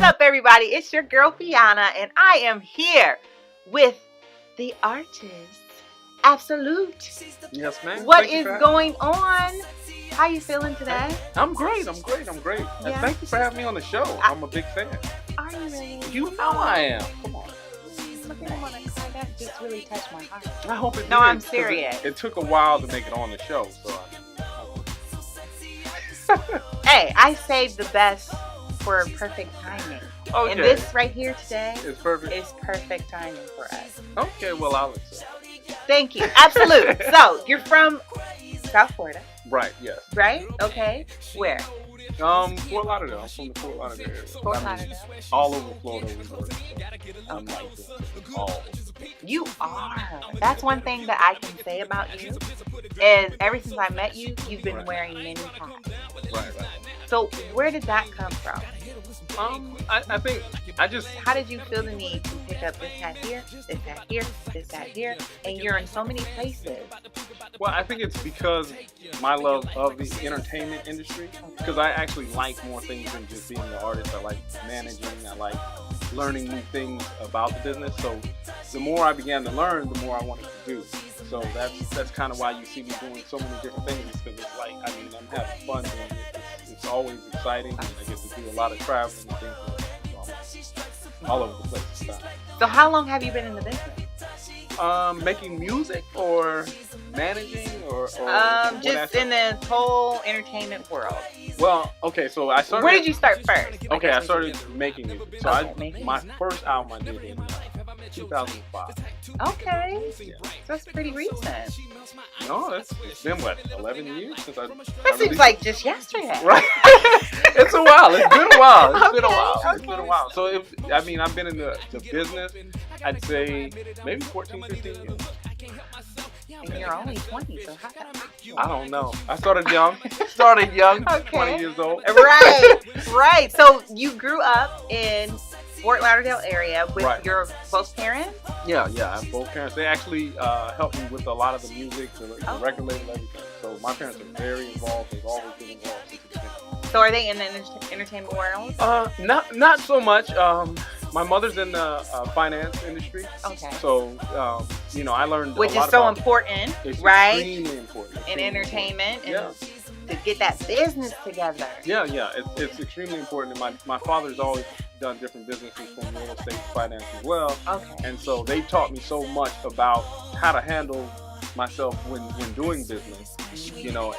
up, everybody? It's your girl Fiona, and I am here with the artist, Absoloot. Yes, ma'am. What is going on? How you feeling today? I'm great. And Yeah. thank you for having me on the show. I'm a big fan. Are you really? You know I am. Come on. That just really touched my heart. I hope it did. No, I'm serious. It took a while to make it on the show, so Hey, I saved the best for perfect timing. Okay. And this right here today it's perfect. is perfect timing for us. Okay, well, I'll accept. Thank you. Absolute. So, you're from South Florida, Right, yes. right? Okay. Where? Fort Lauderdale. I'm from the Fort Lauderdale area. Fort Lauderdale. All over Florida we work. So I'm Okay. like all. You are. That's one thing that I can say about you is ever since I met you, you've been wearing many hats. Right. So where did that come from? I think I just How did you feel the need to pick up this hat here, this hat here, this hat here, and you're in so many places? Well, I think it's because my love of the entertainment industry. Because I actually like more things than just being an artist. I like managing. I like learning new things about the business. So the more I began to learn, the more I wanted to do. So that's kind of why you see me doing so many different things. Because it's like, I mean, I'm having fun doing it. It's always exciting. And I get to do a lot of traveling and things all over the place. So how long have you been in the business? Making music or managing or just in the whole entertainment world. Well, okay, so I started. Where did you start first? Okay, I started making music. So making my first album I did in 2005. Okay, Yeah. so that's pretty recent. No, it's been what, 11 years since I. That seems like just yesterday. Right. It's a while. It's been a while. It's been a while. Okay. It's been a while. So I've been in the business. I'd say maybe 14, 15 years. And you're only 20, so how that? I don't know. I started young. Okay. 20 years old. Right. So you grew up in Fort Lauderdale area with your both parents? Yeah. I have both parents. They actually helped me with a lot of the music, the record label, everything. So my parents are very involved. They've always been involved since the beginning. So are they in the entertainment world? Not so much. My mother's in the finance industry. Okay. So, I learned Which a lot is so about important, it's right? Extremely important. In entertainment and Yeah. to get that business together. Yeah. It's extremely important. And my father's always done different businesses from real estate to finance as well. Okay. And so they taught me so much about how to handle myself when doing business,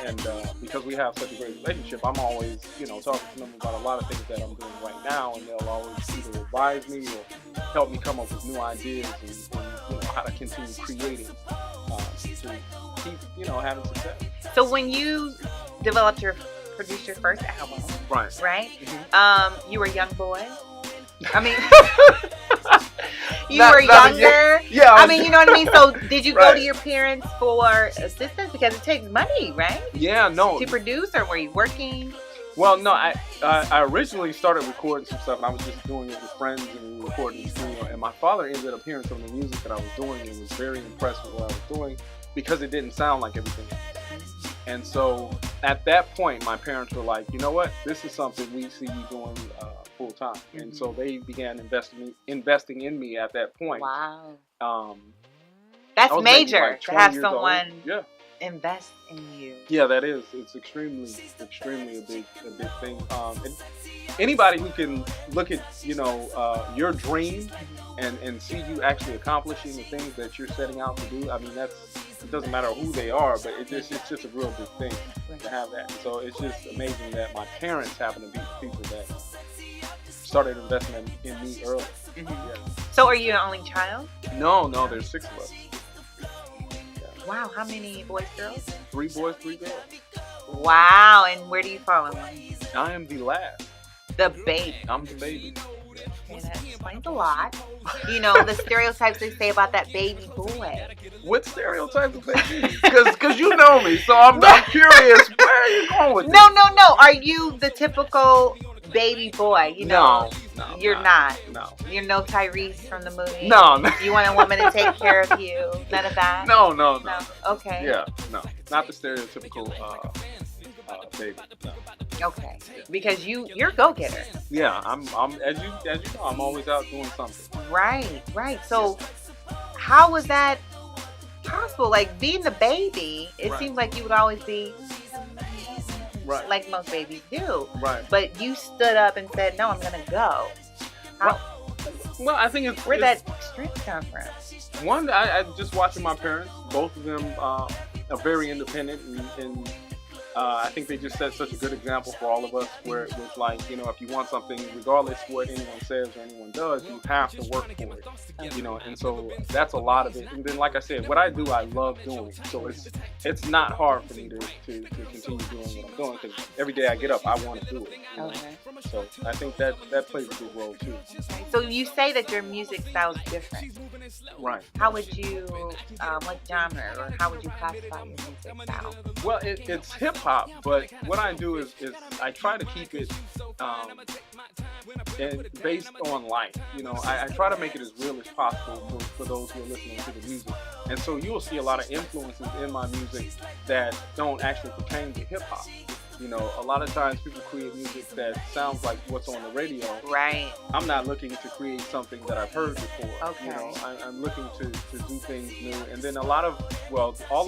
and because we have such a great relationship, I'm always, talking to them about a lot of things that I'm doing right now, and they'll always either advise me or help me come up with new ideas and how to continue creating to keep, having success. So when you produced your first album, Right? Mm-hmm. You were a young boy. I mean, you Not were younger. Yeah. I mean, you know what I mean? So did you go Right. to your parents for assistance? Because it takes money, right? Yeah, no. To produce, or were you working? Well, no, I originally started recording some stuff, and I was just doing it with friends, and we were recording in the studio. And my father ended up hearing some of the music that I was doing and was very impressed with what I was doing because it didn't sound like everything else. And so at that point, my parents were like, you know what? This is something we see you doing full time. Mm-hmm. And so they began investing in me at that point. Wow. That's major to have someone invest in you. Yeah, that is. It's extremely a big thing. And anybody who can look at your dream and see you actually accomplishing the things that you're setting out to do. I mean, it doesn't matter who they are, but it's just a real big thing to have that. So it's just amazing that my parents happen to be the people that started investing in me early. Mm-hmm. Yeah. So are you the only child? No, there's 6 of us. Wow, how many boys, girls? 3 boys, 3 girls. Wow, and where do you fall in line? I am the last. The baby. I'm the baby. Okay, that explains a lot. The stereotypes they say about that baby boy. What stereotypes of baby? Because you know me, so I'm curious. Where are you going with this? No. Are you the typical baby boy? No, you're not. No. You're no Tyrese from the movie. No. You want a woman to take care of you. None of that. No. Okay. Yeah, no, not the stereotypical baby. No. Okay. Because you're a go-getter. Yeah, I'm as you know, I'm always out doing something. Right, right. So how was that possible? Like being the baby, it Right. seems like you would always be Right. like most babies do. Right. But you stood up and said, "No, I'm gonna go." How, Well, I think it's where'd it's, that strength come from? one. I just watching my parents. Both of them are very independent, and I think they just set such a good example for all of us. Where it was like, you know, if you want something, regardless of what anyone says or anyone does, you have to work for it. You know, and so that's a lot of it. And then, like I said, what I do, I love doing. So it's not hard for me to continue doing what I'm doing, because every day I get up, I want to do it. You know? Okay. So I think that plays a big role too. So you say that your music style is different. Right. How would you, what genre, or how would you classify your music style? Well, it's hip hop, but what I do is I try to keep it and based on life. You know, I try to make it as real as possible for those who are listening to the music. And so you'll see a lot of influences in my music that don't actually pertain to hip hop. You know, a lot of times people create music that sounds like what's on the radio. Right. I'm not looking to create something that I've heard before. Okay. You know, I'm looking to do things new. And then all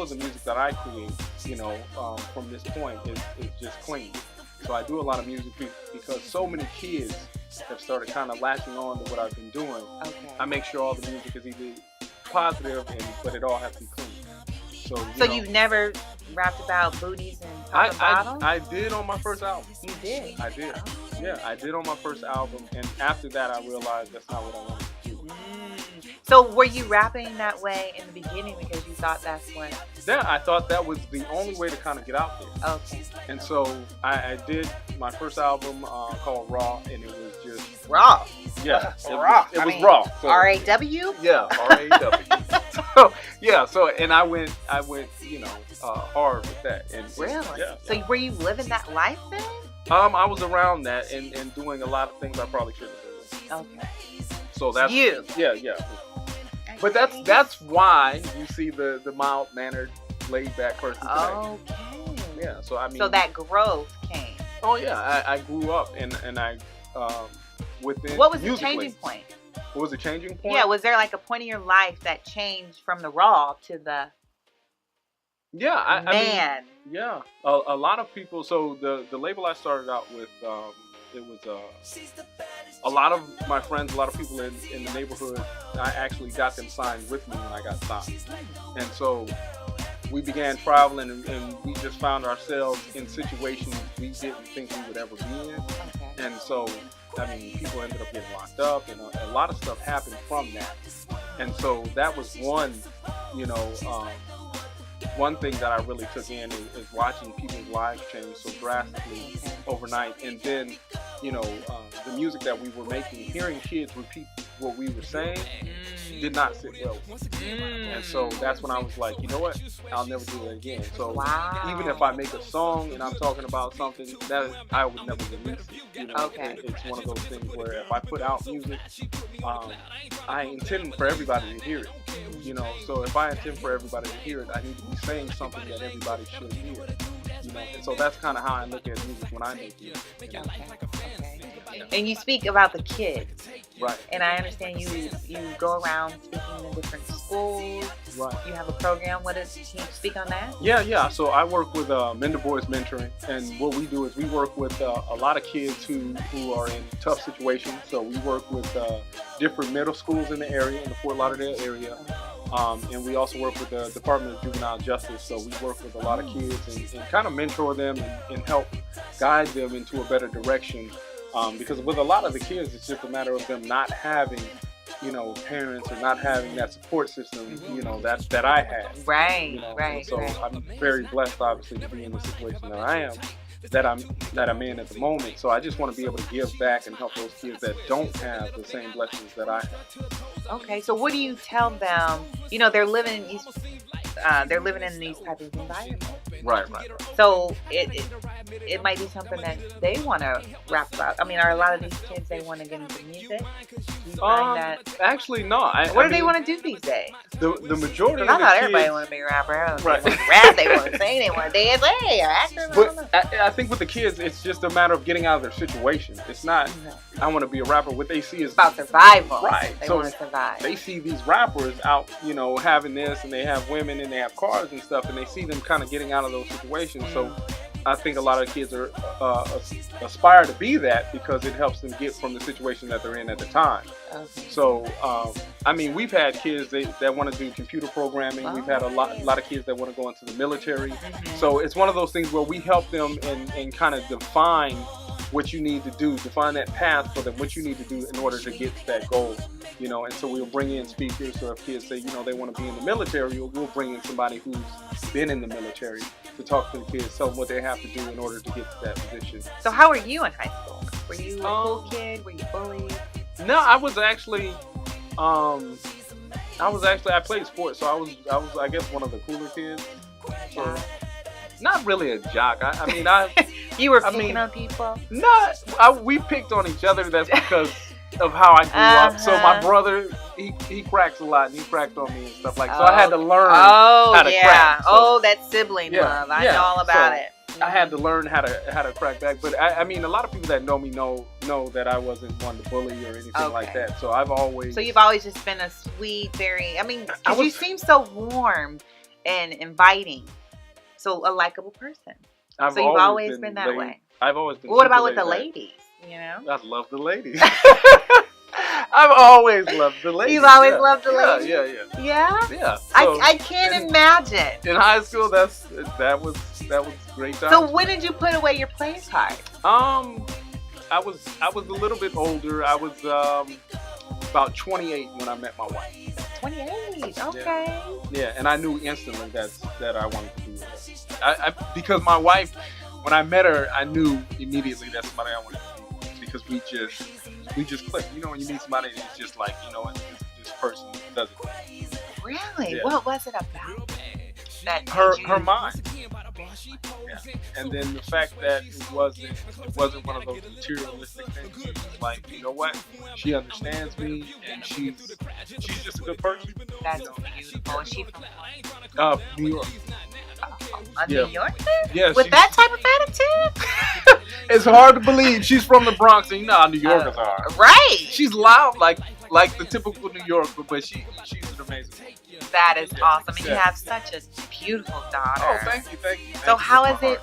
of the music that I create, you know, from this point is just clean. So I do a lot of music because so many kids have started kind of latching on to what I've been doing. Okay. I make sure all the music is either positive, but it all has to be clean. So know, you've never rapped about booties and popping bottles? I did on my first album. You did? I did. Oh. Yeah, I did on my first album, and after that, I realized that's not what I wanted to do. So were you rapping that way in the beginning because you thought that's what? Yeah, I thought that was the only way to kind of get out there. Okay. And so I did my first album called Raw, and it was just Raw. yeah, Raw. It was raw. So, R-A-W? Yeah, R-A-W. So yeah, and I went, you know, hard with that. And Really? Yeah. So were you living that life then? I was around that and doing a lot of things I probably shouldn't have done. Okay. So that's You. Yeah. But that's why you see the mild mannered, laid back person today. Okay. Yeah. So I mean. So that growth came. Oh yeah, I grew up and I within. What was the musically. changing point? What was the changing point? Yeah, was there like a point in your life that changed from the raw to the Yeah, I man? mean, yeah, a lot of people. So the label I started out with, it was a lot of my friends, a lot of people in the neighborhood. I actually got them signed with me when I got signed, and so we began traveling, and we just found ourselves in situations we didn't think we would ever be in, Okay. and so. I mean, people ended up getting locked up, and a lot of stuff happened from that. And so that was one, you know, one thing that I really took in is watching people's lives change so drastically overnight. And then, you know, the music that we were making, hearing kids repeat what we were saying did not sit well with me. And so that's when I was like, you know what, I'll never do it again. So even if I make a song and I'm talking about something, that I would never release it. You know, Okay. It's one of those things where if I put out music, I intend for everybody to hear it. You know, so if I intend for everybody to hear it, I need to be saying something that everybody should hear. You know, and so that's kind of how I look at music when I make music. You know? Okay. And you speak about the kids. Right. And I understand you go around speaking in different schools. Right. You have a program. Can you speak on that? Yeah. So I work with Mentor Boys Mentoring, and what we do is we work with a lot of kids who are in tough situations. So we work with different middle schools in the area, in the Fort Lauderdale area. And we also work with the Department of Juvenile Justice. So we work with a lot of kids and kind of mentor them and help guide them into a better direction. Because with a lot of the kids, it's just a matter of them not having, you know, parents or not having that support system, you know, that I had. Right, You know? right. And so right. I'm very blessed, obviously, to be in the situation that I am, that I'm in at the moment. So I just want to be able to give back and help those kids that don't have the same blessings that I have. Okay, so what do you tell them? You know, they're living in these type of environments. Right. So it might be something that they want to rap about. I mean, are a lot of these kids, they want to get into music? Do you find that? Actually, no. What do they want to do these days? The majority of I the thought kids, everybody want to be a rapper. Right. They want to rap, they want to sing, they want to dance. Hey, an actor. But I think with the kids, it's just a matter of getting out of their situation. It's not, I want to be a rapper. What they see is about survival. Right. They So want to survive. they see these rappers out, you know, having this, and they have women and they have cars and stuff, and they see them kind of getting out of those situations. So I think a lot of the kids are aspire to be that because it helps them get from the situation that they're in at the time. Okay. So, I mean, we've had kids that want to do computer programming. We've had a lot of kids that want to go into the military. So it's one of those things where we help them and kind of define what you need to do, define that path for them, what you need to do in order to get to that goal, you know. And so we'll bring in speakers, so if kids say, you know, they want to be in the military, we'll bring in somebody who's been in the military to talk to the kids, tell them what they have to do in order to get to that position. So how were you in high school? Were you a cool kid? Were you bullied? No, I was actually, I played sports, so I was, I guess, one of the cooler kids. So, not really a jock. I mean, You were picking on people? We picked on each other. That's because of how I grew up. So my brother, he cracks a lot, and he cracked on me and stuff like. So I had to learn how to crack. So, that sibling love. I know all about it. I had to learn how to crack back. But I mean, a lot of people that know me know that I wasn't one to bully or anything like that. So I've always. So you've always just been a sweet, because you seem so warm and inviting. So a likable person. So you've always been that way. I've always been. Well, what about with the ladies? You know. I love the ladies. I've always loved the ladies. You've always loved the ladies. Yeah. So, I can't imagine. In high school, that was great time. So when did you put away your playing card? I was a little bit older. I was about 28 when I met my wife. 28. Okay. Yeah, and I knew instantly that I wanted to do that. Because my wife, when I met her, I knew immediately that's somebody I wanted to be, because we just clicked. You know, when you meet somebody, it's just like, you know, this person does it. Really? Yeah. What was it about? Her mind. Yeah. And then the fact that it wasn't one of those materialistic things. It was like, you know what? She understands me, and she's just a good person. That's beautiful. Is she from New York. New York? Yeah. With that type of attitude? It's hard to believe. She's from the Bronx, and you know how New Yorkers are. Right. She's loud like the typical New Yorker, but she's an amazing woman. That is awesome. And you have such a beautiful daughter. Oh, thank you. So how is it?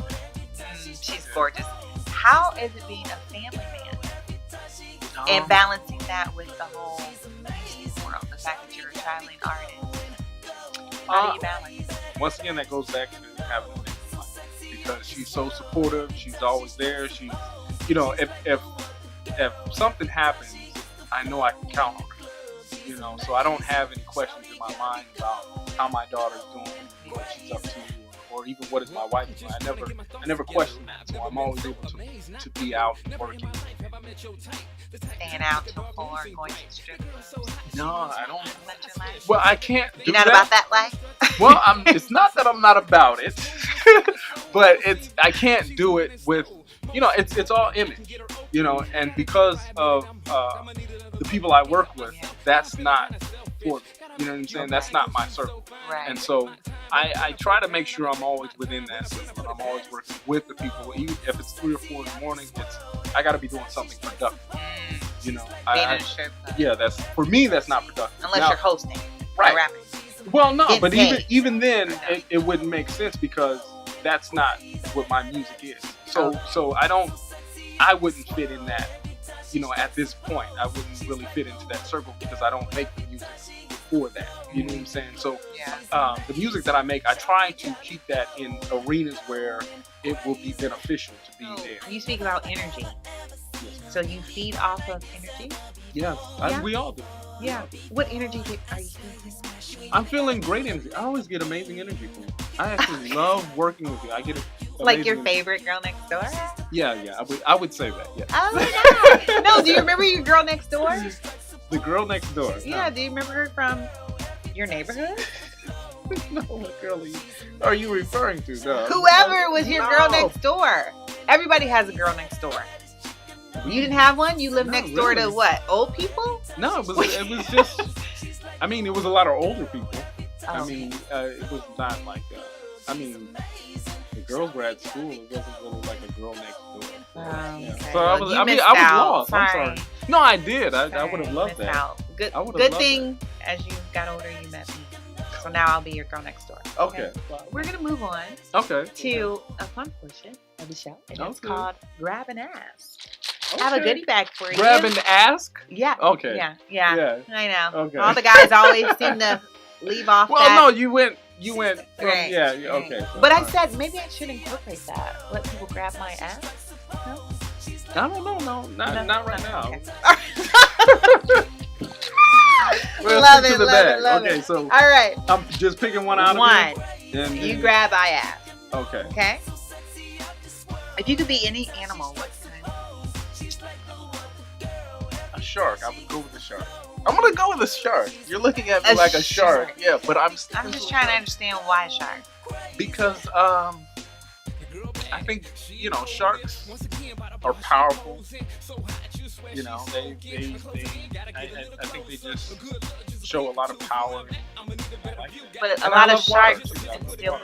She's gorgeous. How is it being a family man and balancing that with the whole music world? The fact that you're a traveling artist. How do you balance it? Once again, that goes back to having a big life, because she's so supportive. She's always there. She, you know, if something happens, I know I can count on her. You know, so I don't have any questions in my mind about how my daughter's doing, what she's up to, or even what is my wife doing. I never question that. So I'm always able to be out and working. Staying out till 4, going to strip clubs. No, I don't. Is that your life? Well, I can't do You're not that. about that life? Well, it's not that I'm not about it, but I can't do it with, you know, it's all image, you know, and because of the people I work with, that's not for me. You know what I'm saying? That's not my circle. Right. And so I try to make sure I'm always within that circle, and I'm always working with the people. Even if it's 3 or 4 in the morning, I got to be doing something productive. You know, Being in a strip club. Yeah, for me, that's not productive. Unless you're hosting, right? Rapping. Well, no, but paid. even then, it wouldn't make sense, because that's not what my music is. So I wouldn't fit in that. You know, at this point, I wouldn't really fit into that circle, because I don't make the music for that. You know what I'm saying? So the music that I make, I try to keep that in arenas where it will be beneficial to be there. You speak about energy. Yes. So you feed off of energy? Yes, we all do. Yeah. What energy are you feeling? I'm feeling great energy. I always get amazing energy from you. I actually love working with you. I get like your favorite girl next door? Yeah. I would say that. Yeah. Oh my God. No, do you remember your girl next door? The girl next door. Yeah. Do you remember her from your neighborhood? No, what girl are you referring to? No. Whoever was your girl next door. Everybody has a girl next door. You didn't have one? You lived next door to what? Old people? No, it was just. I mean, it was a lot of older people. Oh. I mean, it was not like. I mean, the girls were at school. It wasn't really like a girl next door. Okay. So I was lost. I'm sorry. No, I did. I would have loved that. Out. Good thing as you got older, you met me. So now I'll be your girl next door. Okay. We're going to move on to a fun portion of the show. And it's called Grab and Ask. I have a goodie bag for you. Grab and ask? Yeah. Okay. Yeah. I know. Okay. All the guys always seem to leave off well, that. no, you went from, right. Yeah, okay. So but I said maybe I should incorporate that. Let people grab my ass. No? I don't know. No, not right now. Okay. Well, love okay, it. so all right. I'm just picking one out of here. And you grab I ask. Okay. Okay. If you could be any animal, what kind? A shark. I would go with the shark. I'm gonna go with a shark. You're looking at me like a shark. Yeah, but I'm just trying to understand why a shark. Because I think sharks are powerful. I think they just show a lot of power. But a lot of sharks can still.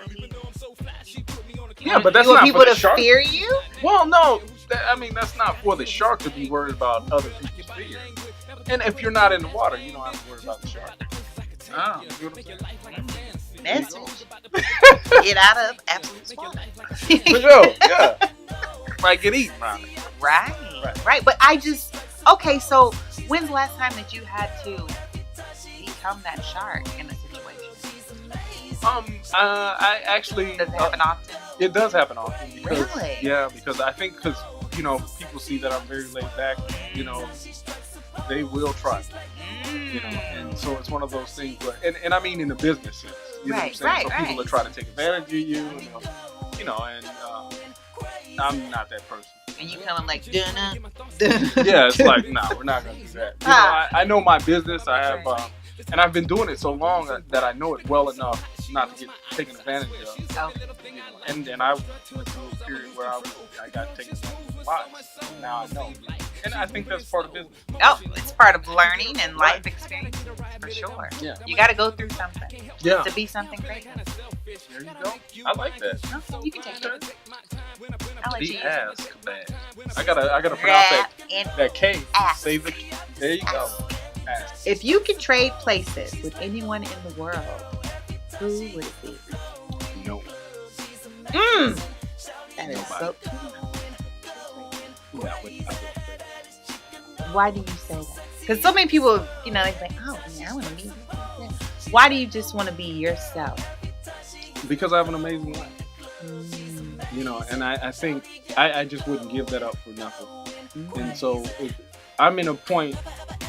Yeah, but that's you want not people for the to shark. fear you. Well, no. That's not for the shark to be worried about other people's fear. And if you're not in the water, you don't have to worry about the shark. Message. Get out of absolute swamp. For sure, yeah. Might get eaten, Right. But okay, so when's the last time that you had to become that shark in a situation? I actually... Does it happen often? It does happen often. Because, really? Yeah, because I think people see that I'm very laid back, they will try me, and so it's one of those things where, and I mean in the business sense, you know what I'm saying? So people are trying to take advantage of you, and I'm not that person. And you come like, dunna. Yeah, it's like, nah, we're not gonna do that. I know my business. I have, and I've been doing it so long that I know it well enough not to get taken advantage of. Oh. And then I went through a period where I got taken advantage of a lot. Now I know. And I think that's part of business. Oh, it's part of learning and life experience, for sure. Yeah. You got to go through something to be something great. There you go. I like that. No, you can take it. I'll let you ask bad. I gotta pronounce that K. Ask. Say the K. There you go. Ask. If you could trade places with anyone in the world, who would it be? No. That is so cool. Yeah, I would. Why do you say that? Because so many people, they think, oh, yeah, I want to be. Why do you just want to be yourself? Because I have an amazing life. And I think I just wouldn't give that up for nothing. And so I'm in a point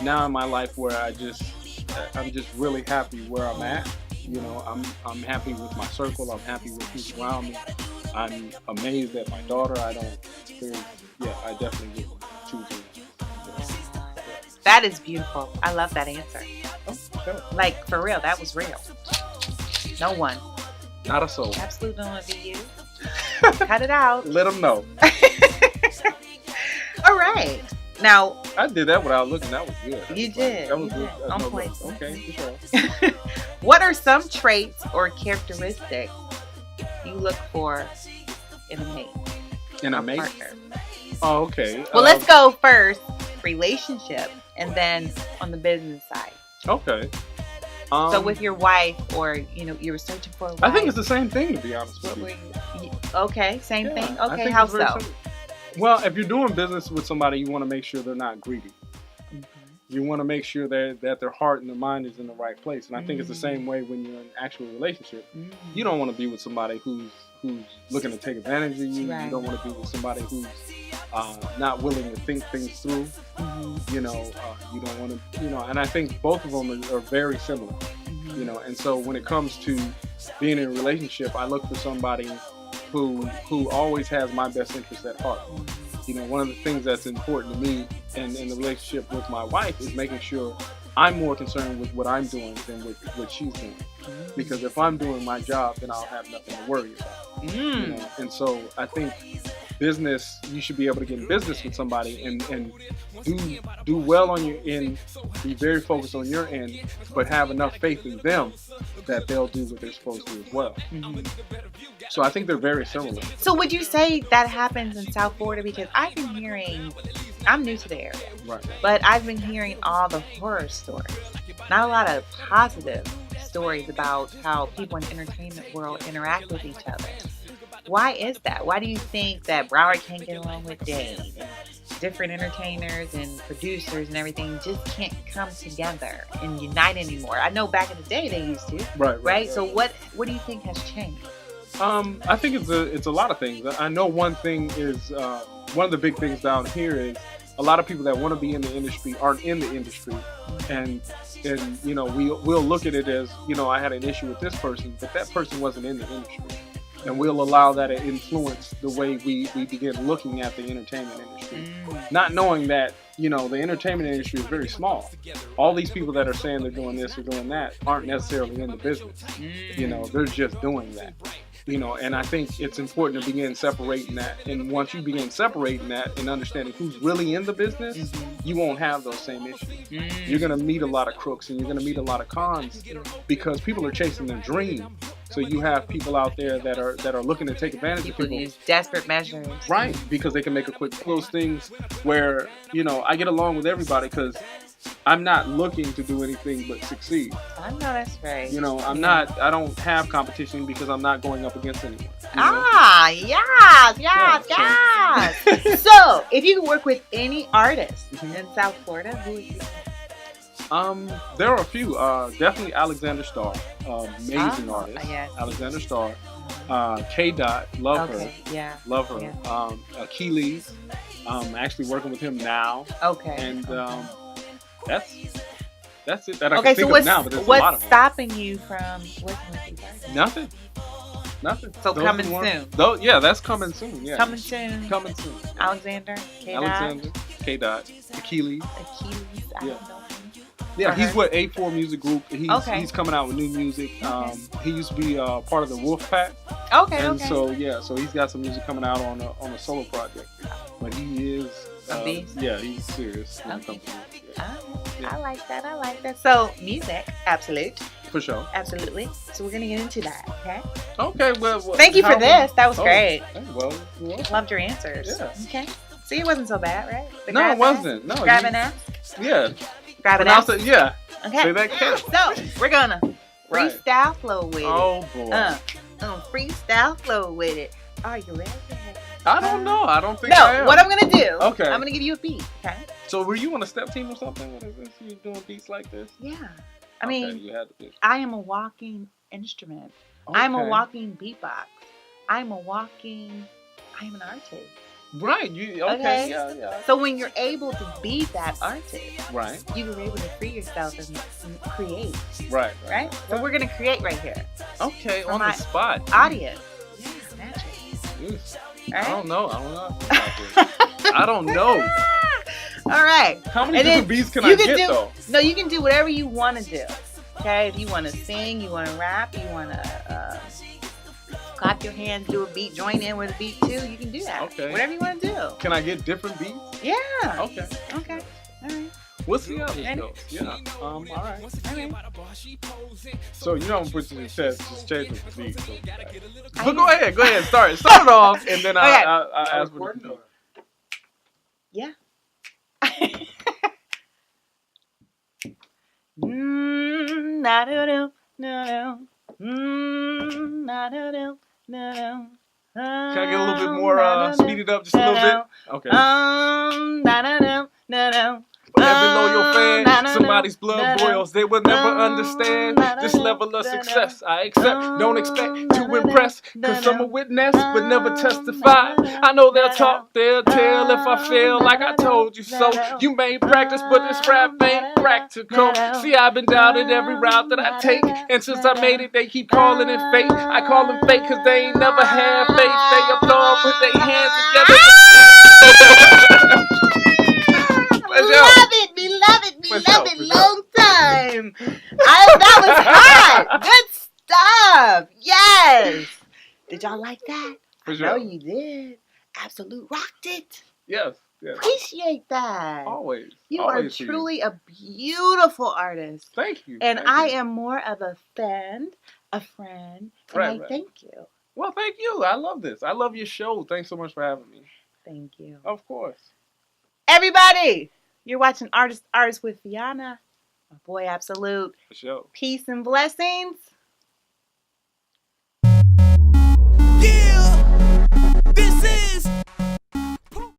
now in my life where I'm just really happy where I'm at. I'm happy with my circle. I'm happy with who's around me. I'm amazed at my daughter. I definitely would choose her. That is beautiful. I love that answer. Oh, okay. Like, for real, that was real. No one. Not a soul. Absolutely don't want to be you. Cut it out. Let them know. All right. Now, I did that without looking. That was good. You did. That was good. On point. Okay, for sure. What are some traits or characteristics you look for in a mate? In a mate? Partner? Oh, okay. Well, let's go first. Relationship, and then on the business side. Okay. So with your wife, or you were searching for a wife. I think it's the same thing, to be honest with you. Okay, same thing. Okay, how so? Simple. Well, if you're doing business with somebody, you want to make sure they're not greedy. Mm-hmm. You want to make sure that their heart and their mind is in the right place. And I think it's the same way when you're in an actual relationship. Mm-hmm. You don't want to be with somebody who's looking to take advantage of you. Right. You don't want to be with somebody who's not willing to think things through. Mm-hmm. You don't want to, and I think both of them are very similar. Mm-hmm. And so when it comes to being in a relationship, I look for somebody who always has my best interest at heart. One of the things that's important to me in the relationship with my wife is making sure I'm more concerned with what I'm doing than with what she's doing. Because if I'm doing my job, then I'll have nothing to worry about. And so I think business, you should be able to get in business with somebody and do well on your end, be very focused on your end, but have enough faith in them that they'll do what they're supposed to as well. Mm-hmm. So I think they're very similar. So would you say that happens in South Florida? Because I've been hearing, I'm new to the area, Right. but I've been hearing all the horror stories. Not a lot of positive stories about how people in the entertainment world interact with each other. Why is that? Why do you think that Broward can't get along with Dade? And different entertainers and producers and everything just can't come together and unite anymore. I know back in the day they used to. Right? So what do you think has changed? I think it's a lot of things. I know one thing is one of the big things down here is a lot of people that want to be in the industry aren't in the industry, and you know we'll look at it as, you know, I had an issue with this person, but that person wasn't in the industry, and we'll allow that to influence the way we begin looking at the entertainment industry, not knowing that, you know, the entertainment industry is very small. All these people that are saying they're doing this or doing that aren't necessarily in the business. You know, they're just doing that. You know, and I think it's important to begin separating that. And once you begin separating that and understanding who's really in the business, you won't have those same issues. You're going to meet a lot of crooks and you're going to meet a lot of cons because people are chasing their dream. So you have people out there that are looking to take advantage of people. Use desperate measures. Right, because they can make a quick close things where, you know, I get along with everybody because I'm not looking to do anything but succeed. I know that's right. You know, I don't have competition because I'm not going up against anyone. Yes. So, if you could work with any artist in South Florida, who would you pick? There are a few. Definitely Alexander Starr, amazing artist. Yes. Alexander Starr, K-Dot, love her. Yeah. Love her. Yeah. Achilles, actually working with him now. Okay. And that's it that I can think of now. But there's a lot of what's stopping you from working with these artists? Nothing. So those coming soon. Yeah, that's coming soon. Yeah. Coming soon. Alexander, K-Dot, Achilles. I don't know. Yeah, he's with A4 Music Group. He's coming out with new music. He used to be part of the Wolf Pack. And so he's got some music coming out on a solo project. But he is yeah, he's serious. Okay. I like that. So music, Absoloot. For sure. Absolutely. So we're gonna get into that, okay? Okay. Well, thank you for this. That was great. Well, loved your answers. Yeah. Okay. See, it wasn't so bad, right? No, it wasn't. No. Grab an ass. Yeah. Grab an ass. Yeah. Okay. Say that cat. So we're gonna freestyle flow with it. Oh boy. Freestyle flow with it. Are you ready? I don't know. I don't think I am. What I'm gonna do? Okay. I'm gonna give you a beat. Okay. So were you on a step team or something? What is this? You doing beats like this? Yeah. I mean, you had to I am a walking instrument. Okay. I'm a walking beatbox. I'm an artist. Right. Okay. Yeah. So when you're able to be that artist, right, you're able to free yourself and create. Right. So we're gonna create right here. Okay. For on the spot. Audience. Yeah, magic. Yes. Right? I don't know. I don't know. All right. How many different beats can I get though? No, you can do whatever you want to do. Okay. If you want to sing, you want to rap, you want to clap your hands, do a beat, join in with a beat too. You can do that. Okay. Whatever you want to do. Can I get different beats? Yeah. Okay. All right. We'll see how this goes. Yeah. All right. So you don't put to the test, just change the beat. So. But go ahead. Start it off, and then I ask what you do. Yeah. Na-do-do, no. Na-do-do, no. Can I get a little bit more speed it up just a little bit? Okay. Na-do-do, no. But below your fan, somebody's blood boils. They will never understand this level of success. I accept, don't expect to impress. Cause I'm a witness, but never testify. I know they'll talk, they'll tell if I feel like I told you so. You may practice, but this rap ain't practical. See, I've been down at every route that I take. And since I made it, they keep calling it fate. I call them fake cause they ain't never had faith. They applaud, put their hands together. Love it, long time. That was hot. Good stuff. Yes. Did y'all like that? I know you did. Absoloot rocked it. Yes. Yes. Appreciate that. Always. You Always are for truly a beautiful artist. Thank you. And Thank I you. am more of a fan, a friend, and Right, I right. thank you. Well, thank you. I love this. I love your show. Thanks so much for having me. Thank you. Of course. Everybody, you're watching Artist2Artist with Fiona, my boy Absoloot. For sure. Peace and blessings.